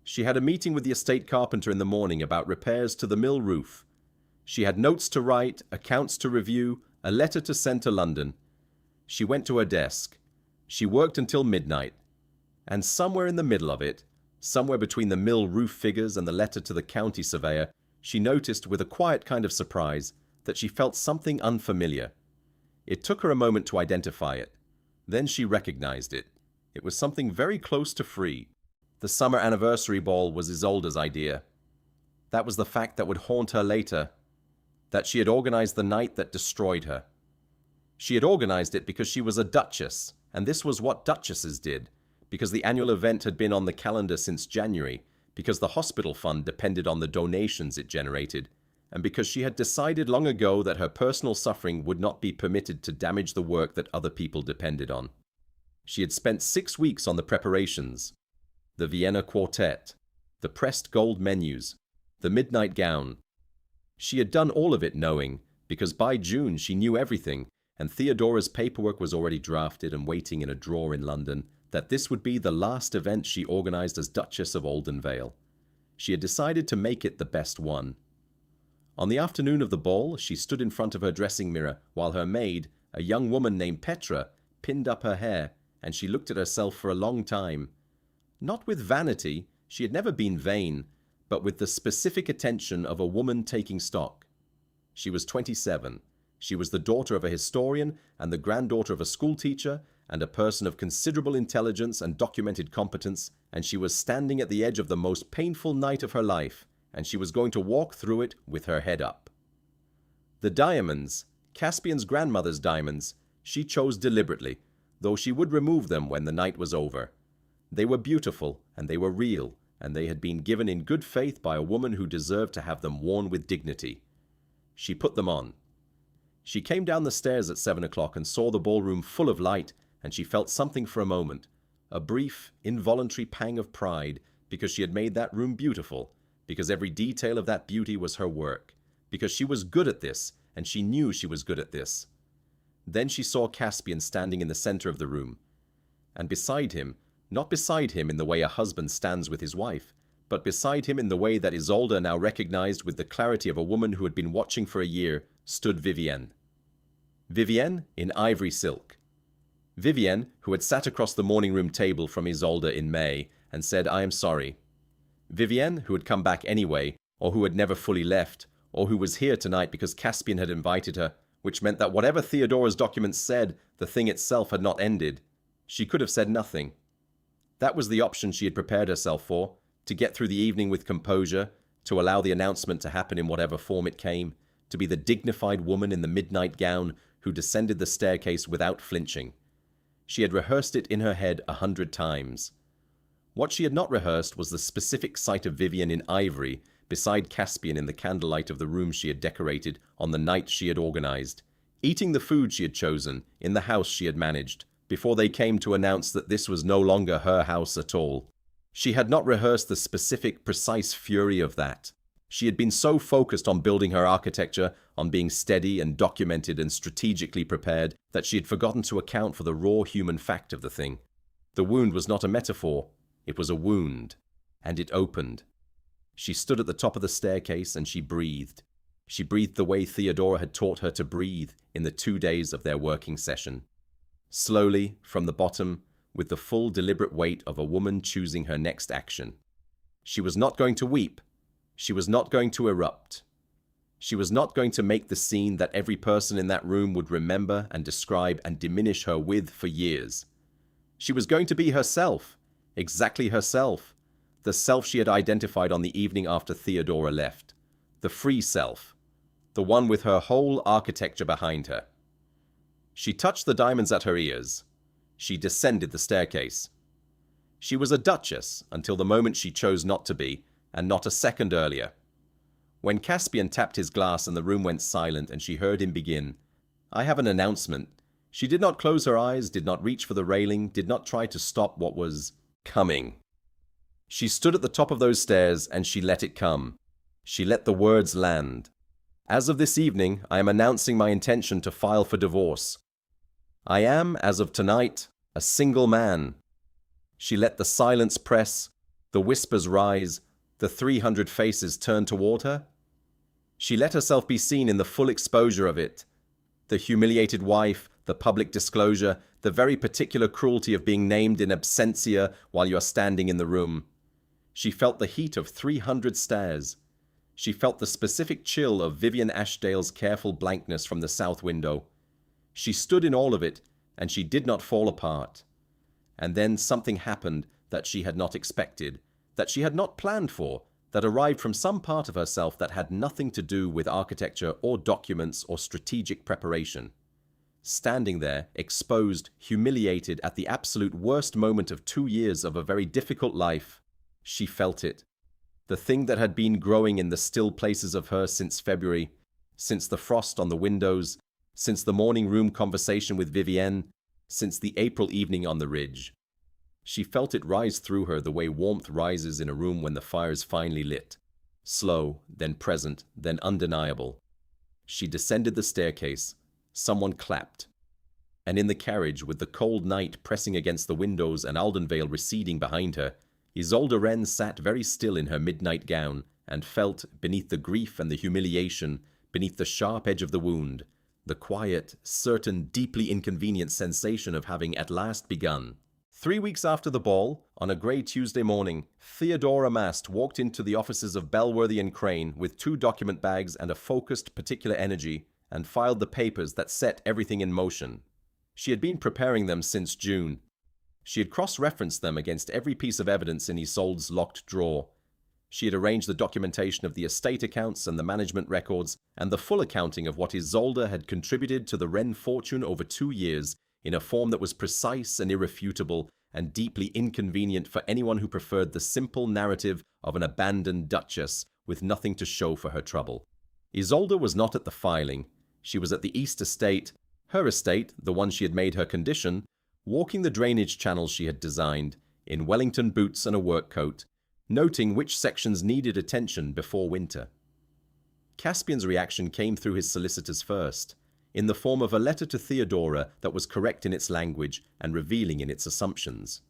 She had a meeting with the estate carpenter in the morning about repairs to the mill roof. She had notes to write, accounts to review, a letter to send to London. She went to her desk. She worked until midnight. And somewhere in the middle of it, somewhere between the mill roof figures and the letter to the county surveyor, she noticed with a quiet kind of surprise that she felt something unfamiliar. It took her a moment to identify it. Then she recognized it. It was something very close to free. The summer anniversary ball was Isolde's idea. That was the fact that would haunt her later, that she had organized the night that destroyed her. She had organized it because she was a duchess, and this was what duchesses did, because the annual event had been on the calendar since January, because the hospital fund depended on the donations it generated, and because she had decided long ago that her personal suffering would not be permitted to damage the work that other people depended on. She had spent 6 weeks on the preparations, the Vienna Quartet, the pressed gold menus, the midnight gown. She had done all of it knowing, because by June she knew everything, and Theodora's paperwork was already drafted and waiting in a drawer in London, that this would be the last event she organized as Duchess of Oldenvale. She had decided to make it the best one. On the afternoon of the ball, she stood in front of her dressing mirror while her maid, a young woman named Petra, pinned up her hair, and she looked at herself for a long time. Not with vanity, she had never been vain, but with the specific attention of a woman taking stock. She was 27. She was the daughter of a historian and the granddaughter of a schoolteacher and a person of considerable intelligence and documented competence, and she was standing at the edge of the most painful night of her life, and she was going to walk through it with her head up. The diamonds, Caspian's grandmother's diamonds, she chose deliberately, though she would remove them when the night was over. They were beautiful, and they were real, and they had been given in good faith by a woman who deserved to have them worn with dignity. She put them on. She came down the stairs at 7 o'clock and saw the ballroom full of light, and she felt something for a moment, a brief, involuntary pang of pride, because she had made that room beautiful, because every detail of that beauty was her work, because she was good at this, and she knew she was good at this. Then she saw Caspian standing in the center of the room, and beside him, not beside him in the way a husband stands with his wife, but beside him in the way that Isolde now recognized with the clarity of a woman who had been watching for a year, stood Vivienne. Vivienne in ivory silk. Vivienne, who had sat across the morning room table from Isolde in May and said, "I am sorry." Vivienne, who had come back anyway, or who had never fully left, or who was here tonight because Caspian had invited her, which meant that whatever Theodora's documents said, the thing itself had not ended. She could have said nothing. That was the option she had prepared herself for, to get through the evening with composure, to allow the announcement to happen in whatever form it came, to be the dignified woman in the midnight gown who descended the staircase without flinching. She had rehearsed it in her head 100 times. What she had not rehearsed was the specific sight of Vivienne in ivory beside Caspian in the candlelight of the room she had decorated on the night she had organized, eating the food she had chosen in the house she had managed, before they came to announce that this was no longer her house at all. She had not rehearsed the specific, precise fury of that. She had been so focused on building her architecture, on being steady and documented and strategically prepared, that she had forgotten to account for the raw human fact of the thing. The wound was not a metaphor. It was a wound. And it opened. She stood at the top of the staircase and she breathed. She breathed the way Theodora had taught her to breathe in the 2 days of their working session. Slowly, from the bottom, with the full deliberate weight of a woman choosing her next action. She was not going to weep. She was not going to erupt. She was not going to make the scene that every person in that room would remember and describe and diminish her with for years. She was going to be herself, exactly herself, the self she had identified on the evening after Theodora left, the free self, the one with her whole architecture behind her. She touched the diamonds at her ears. She descended the staircase. She was a duchess until the moment she chose not to be, and not a second earlier. When Caspian tapped his glass and the room went silent and she heard him begin, "I have an announcement." She did not close her eyes, did not reach for the railing, did not try to stop what was coming. She stood at the top of those stairs and she let it come. She let the words land. "As of this evening, I am announcing my intention to file for divorce. I am, as of tonight, a single man." She let the silence press, the whispers rise, the 300 faces turn toward her. She let herself be seen in the full exposure of it. The humiliated wife, the public disclosure, the very particular cruelty of being named in absentia while you are standing in the room. She felt the heat of 300 stares. She felt the specific chill of Vivian Ashdale's careful blankness from the south window. She stood in all of it, and she did not fall apart. And then something happened that she had not expected, that she had not planned for, that arrived from some part of herself that had nothing to do with architecture or documents or strategic preparation. Standing there, exposed, humiliated at the absolute worst moment of 2 years of a very difficult life, she felt it. The thing that had been growing in the still places of her since February, since the frost on the windows, since the morning room conversation with Vivienne, since the April evening on the ridge. She felt it rise through her the way warmth rises in a room when the fire's finally lit. Slow, then present, then undeniable. She descended the staircase. Someone clapped. And in the carriage, with the cold night pressing against the windows and Aldenvale receding behind her, Isolde Wren sat very still in her midnight gown and felt, beneath the grief and the humiliation, beneath the sharp edge of the wound, the quiet, certain, deeply inconvenient sensation of having at last begun. 3 weeks after the ball, on a grey Tuesday morning, Theodora Mast walked into the offices of Bellworthy and Crane with 2 document bags and a focused, particular energy, and filed the papers that set everything in motion. She had been preparing them since June. She had cross-referenced them against every piece of evidence in Isolde's locked drawer. She had arranged the documentation of the estate accounts and the management records, and the full accounting of what Isolde had contributed to the Wren fortune over 2 years, in a form that was precise and irrefutable, and deeply inconvenient for anyone who preferred the simple narrative of an abandoned duchess with nothing to show for her trouble. Isolde was not at the filing. She was at the East Estate, her estate, the one she had made her condition, walking the drainage channels she had designed, in Wellington boots and a work coat, noting which sections needed attention before winter. Caspian's reaction came through his solicitors first, in the form of a letter to Theodora that was correct in its language and revealing in its assumptions.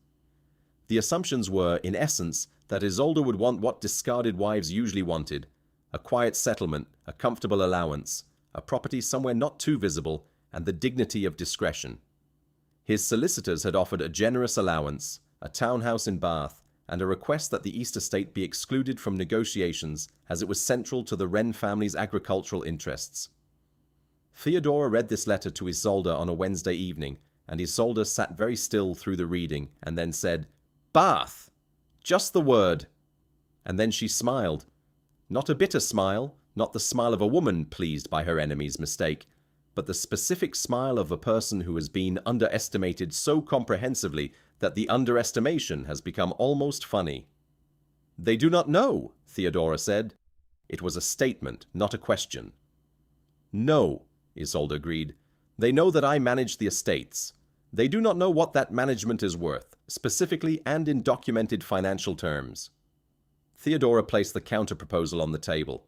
The assumptions were, in essence, that Isolde would want what discarded wives usually wanted: a quiet settlement, a comfortable allowance, a property somewhere not too visible, and the dignity of discretion. His solicitors had offered a generous allowance, a townhouse in Bath, and a request that the East Estate be excluded from negotiations as it was central to the Wren family's agricultural interests. Theodora read this letter to Isolde on a Wednesday evening, and Isolde sat very still through the reading, and then said, "Bath! Just the word." And then she smiled. Not a bitter smile, not the smile of a woman pleased by her enemy's mistake, but the specific smile of a person who has been underestimated so comprehensively that the underestimation has become almost funny. "They do not know," Theodora said. It was a statement, not a question. "No," Isolde agreed. "They know that I manage the estates. They do not know what that management is worth, specifically and in documented financial terms." Theodora placed the counter-proposal on the table.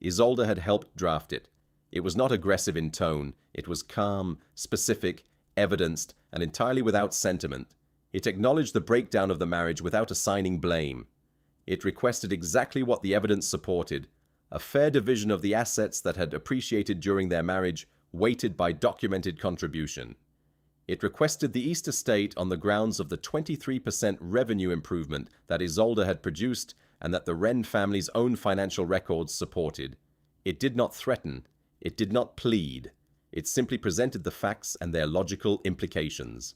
Isolde had helped draft it. It was not aggressive in tone. It was calm, specific, evidenced, and entirely without sentiment. It acknowledged the breakdown of the marriage without assigning blame. It requested exactly what the evidence supported: a fair division of the assets that had appreciated during their marriage, weighted by documented contribution. It requested the East Estate on the grounds of the 23% revenue improvement that Isolde had produced and that the Wren family's own financial records supported. It did not threaten. It did not plead. It simply presented the facts and their logical implications.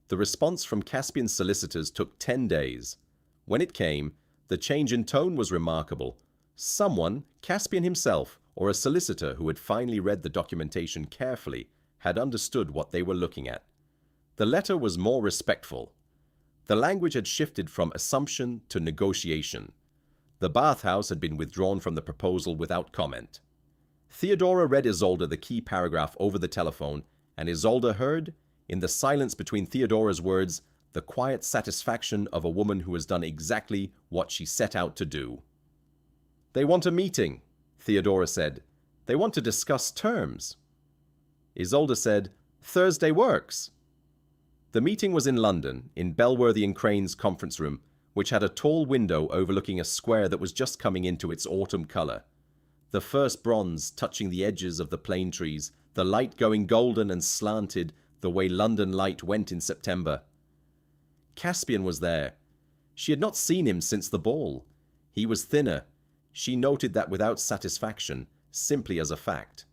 The response from Caspian's solicitors took 10 days. When it came, the change in tone was remarkable. Someone, Caspian himself, or a solicitor who had finally read the documentation carefully, had understood what they were looking at. The letter was more respectful. The language had shifted from assumption to negotiation. The bathhouse had been withdrawn from the proposal without comment. Theodora read Isolde the key paragraph over the telephone, and Isolde heard, in the silence between Theodora's words, the quiet satisfaction of a woman who has done exactly what she set out to do. "They want a meeting," Theodora said. "They want to discuss terms." Isolde said, "Thursday works." The meeting was in London, in Belworthy and Crane's conference room, which had a tall window overlooking a square that was just coming into its autumn color. The first bronze touching the edges of the plane trees, the light going golden and slanted the way London light went in September. Caspian was there. She had not seen him since the ball. He was thinner. She noted that without satisfaction, simply as a fact.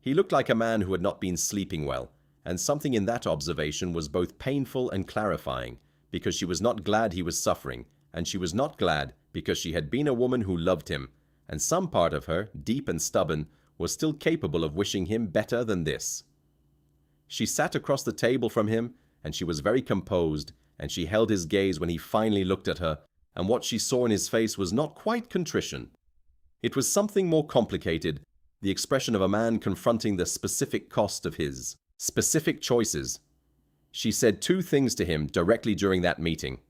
He looked like a man who had not been sleeping well, and something in that observation was both painful and clarifying, because she was not glad he was suffering, and she was not glad because she had been a woman who loved him, and some part of her, deep and stubborn, was still capable of wishing him better than this. She sat across the table from him, and she was very composed, and she held his gaze when he finally looked at her, and what she saw in his face was not quite contrition. It was something more complicated, the expression of a man confronting the specific cost of his specific choices. She said two things to him directly during that meeting.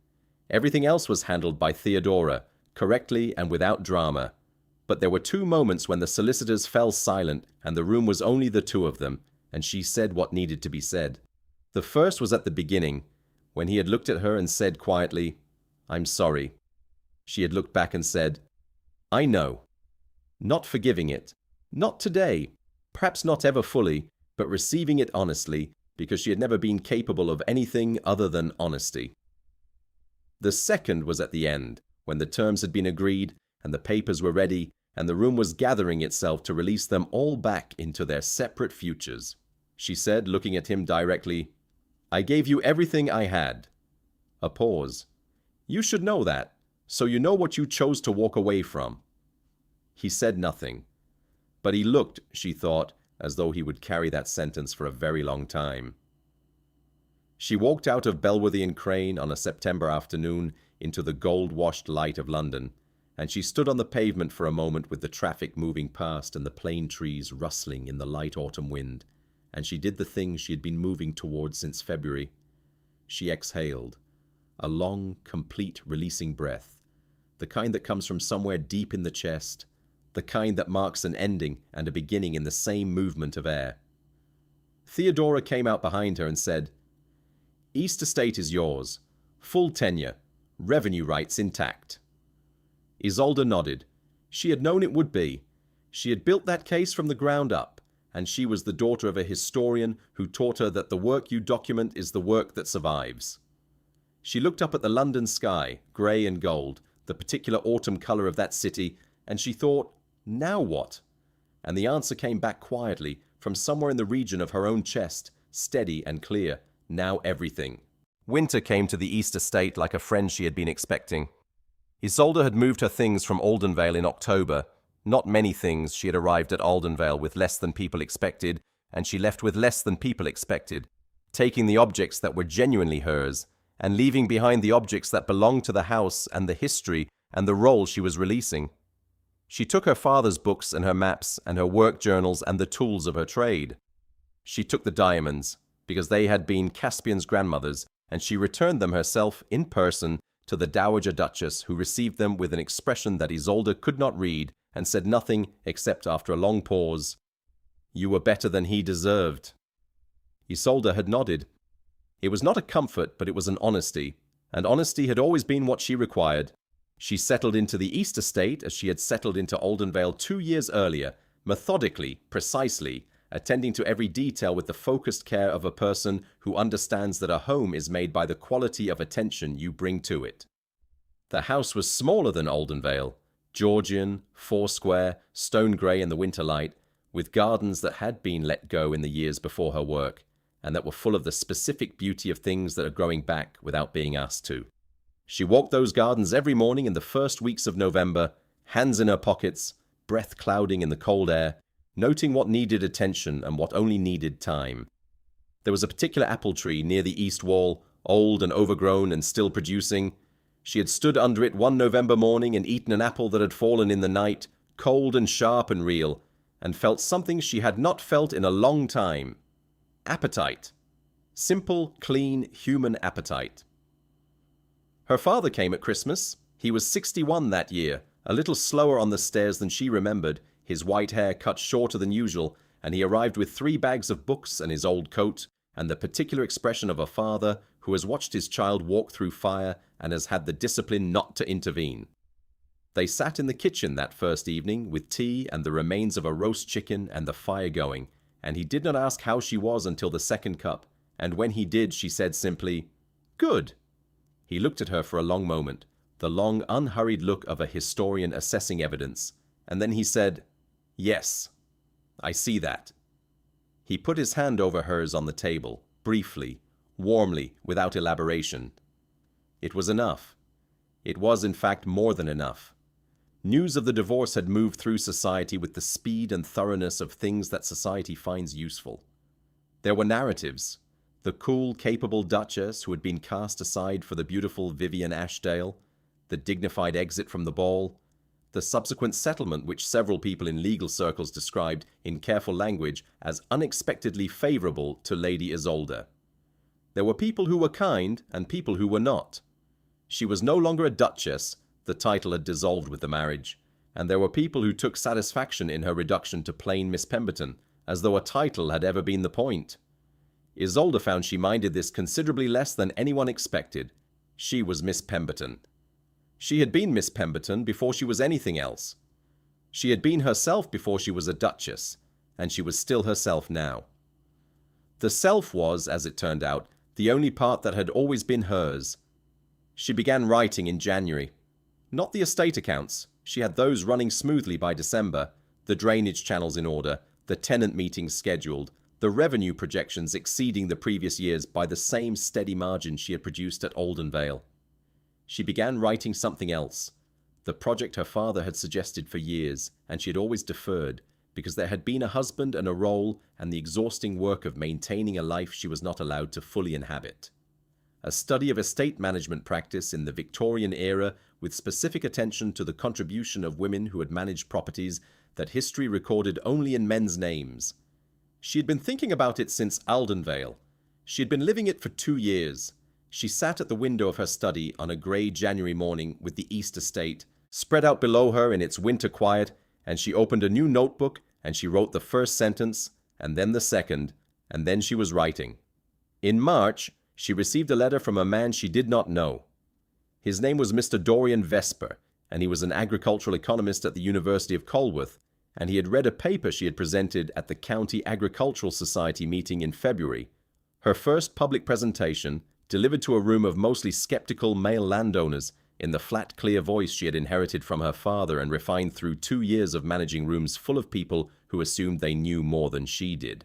Everything else was handled by Theodora, correctly and without drama. But there were two moments when the solicitors fell silent and the room was only the two of them, and she said what needed to be said. The first was at the beginning, when he had looked at her and said quietly, "I'm sorry." She had looked back and said, "I know." Not forgiving it. Not today. Perhaps not ever fully, but receiving it honestly, because she had never been capable of anything other than honesty. The second was at the end, when the terms had been agreed, and the papers were ready, and the room was gathering itself to release them all back into their separate futures. She said, looking at him directly, "I gave you everything I had." A pause. "You should know that, so you know what you chose to walk away from." He said nothing, but he looked, she thought, as though he would carry that sentence for a very long time. She walked out of Belworthy and Crane on a September afternoon into the gold-washed light of London, and she stood on the pavement for a moment with the traffic moving past and the plane trees rustling in the light autumn wind, and she did the thing she had been moving towards since February. She exhaled, a long, complete releasing breath, the kind that comes from somewhere deep in the chest, the kind that marks an ending and a beginning in the same movement of air. Theodora came out behind her and said, "East Estate is yours, full tenure, revenue rights intact." Isolde nodded. She had known it would be. She had built that case from the ground up, and she was the daughter of a historian who taught her that the work you document is the work that survives. She looked up at the London sky, grey and gold, the particular autumn colour of that city, and she thought, now what? And the answer came back quietly from somewhere in the region of her own chest, steady and clear. Now everything. Winter came to the East Estate like a friend she had been expecting. Isolde had moved her things from Aldenvale in October. Not many things. She had arrived at Aldenvale with less than people expected, and she left with less than people expected, taking the objects that were genuinely hers, and leaving behind the objects that belonged to the house and the history and the role she was releasing. She took her father's books and her maps and her work journals and the tools of her trade. She took the diamonds, because they had been Caspian's grandmother's, and she returned them herself in person to the Dowager Duchess, who received them with an expression that Isolde could not read, and said nothing except after a long pause, "You were better than he deserved." Isolde had nodded. It was not a comfort, but it was an honesty, and honesty had always been what she required. She settled into the East Estate as she had settled into Aldenvale 2 years earlier, methodically, precisely, attending to every detail with the focused care of a person who understands that a home is made by the quality of attention you bring to it. The house was smaller than Aldenvale, Georgian, four-square, stone-grey in the winter light, with gardens that had been let go in the years before her work, and that were full of the specific beauty of things that are growing back without being asked to. She walked those gardens every morning in the first weeks of November, hands in her pockets, breath clouding in the cold air, noting what needed attention and what only needed time. There was a particular apple tree near the east wall, old and overgrown and still producing. She had stood under it one November morning and eaten an apple that had fallen in the night, cold and sharp and real, and felt something she had not felt in a long time. Appetite. Simple, clean, human appetite. Her father came at Christmas. He was 61 that year, a little slower on the stairs than she remembered, his white hair cut shorter than usual, and he arrived with 3 bags of books and his old coat, and the particular expression of a father who has watched his child walk through fire and has had the discipline not to intervene. They sat in the kitchen that first evening with tea and the remains of a roast chicken and the fire going, and he did not ask how she was until the second cup, and when he did, she said simply, "Good." He looked at her for a long moment, the long, unhurried look of a historian assessing evidence, and then he said, "Yes, I see that." He put his hand over hers on the table, briefly, warmly, without elaboration. It was enough. It was, in fact, more than enough. News of the divorce had moved through society with the speed and thoroughness of things that society finds useful. There were narratives. The cool, capable Duchess who had been cast aside for the beautiful Vivian Ashdale, the dignified exit from the ball, the subsequent settlement which several people in legal circles described in careful language as unexpectedly favorable to Lady Isolde. There were people who were kind and people who were not. She was no longer a duchess, the title had dissolved with the marriage, and there were people who took satisfaction in her reduction to plain Miss Pemberton, as though a title had ever been the point. Isolde found she minded this considerably less than anyone expected. She was Miss Pemberton. She had been Miss Pemberton before she was anything else. She had been herself before she was a duchess, and she was still herself now. The self was, as it turned out, the only part that had always been hers. She began writing in January. Not the estate accounts. She had those running smoothly by December, the drainage channels in order, the tenant meetings scheduled, the revenue projections exceeding the previous years by the same steady margin she had produced at Aldenvale. She began writing something else, the project her father had suggested for years, and she had always deferred, because there had been a husband and a role and the exhausting work of maintaining a life she was not allowed to fully inhabit. A study of estate management practice in the Victorian era with specific attention to the contribution of women who had managed properties that history recorded only in men's names. She had been thinking about it since Aldenvale. She had been living it for 2 years. She sat at the window of her study on a grey January morning with the East Estate spread out below her in its winter quiet, and she opened a new notebook and she wrote the first sentence, and then the second, and then she was writing. In March, she received a letter from a man she did not know. His name was Mr. Dorian Vesper, and he was an agricultural economist at the University of Colworth, and he had read a paper she had presented at the County Agricultural Society meeting in February. Her first public presentation, delivered to a room of mostly skeptical male landowners, in the flat, clear voice she had inherited from her father and refined through 2 years of managing rooms full of people who assumed they knew more than she did.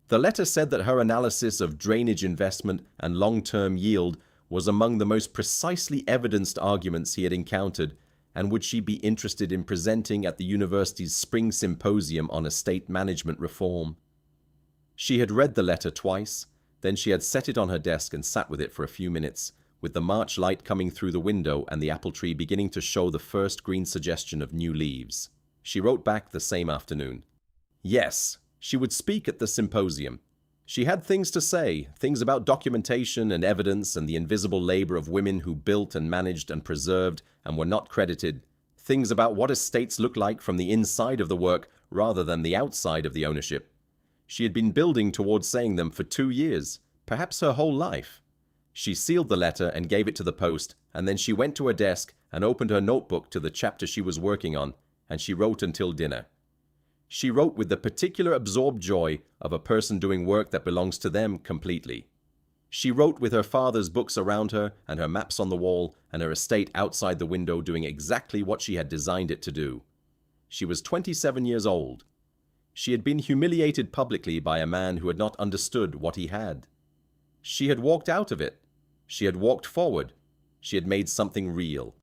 The letter said that her analysis of drainage investment and long-term yield was among the most precisely evidenced arguments he had encountered, and would she be interested in presenting at the university's spring symposium on estate management reform. She had read the letter twice, then she had set it on her desk and sat with it for a few minutes, with the March light coming through the window and the apple tree beginning to show the first green suggestion of new leaves. She wrote back the same afternoon. Yes, she would speak at the symposium. She had things to say, things about documentation and evidence and the invisible labor of women who built and managed and preserved and were not credited, things about what estates look like from the inside of the work rather than the outside of the ownership. She had been building towards saying them for 2 years, perhaps her whole life. She sealed the letter and gave it to the post, and then she went to her desk and opened her notebook to the chapter she was working on, and she wrote until dinner. She wrote with the particular absorbed joy of a person doing work that belongs to them completely. She wrote with her father's books around her and her maps on the wall and her estate outside the window doing exactly what she had designed it to do. She was 27 years old. She had been humiliated publicly by a man who had not understood what he had. She had walked out of it. She had walked forward. She had made something real.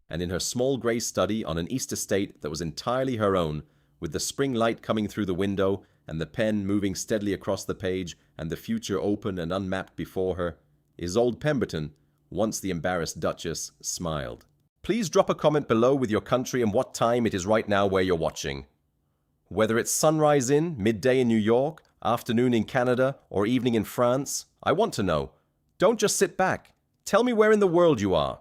And in her small grey study on an East estate that was entirely her own, with the spring light coming through the window and the pen moving steadily across the page and the future open and unmapped before her, Isolde Pemberton Once the embarrassed Duchess smiled. Please drop a comment below with your country and what time it is right now where you're watching. Whether it's sunrise midday in New York, afternoon in Canada, or evening in France, I want to know. Don't just sit back. Tell me where in the world you are.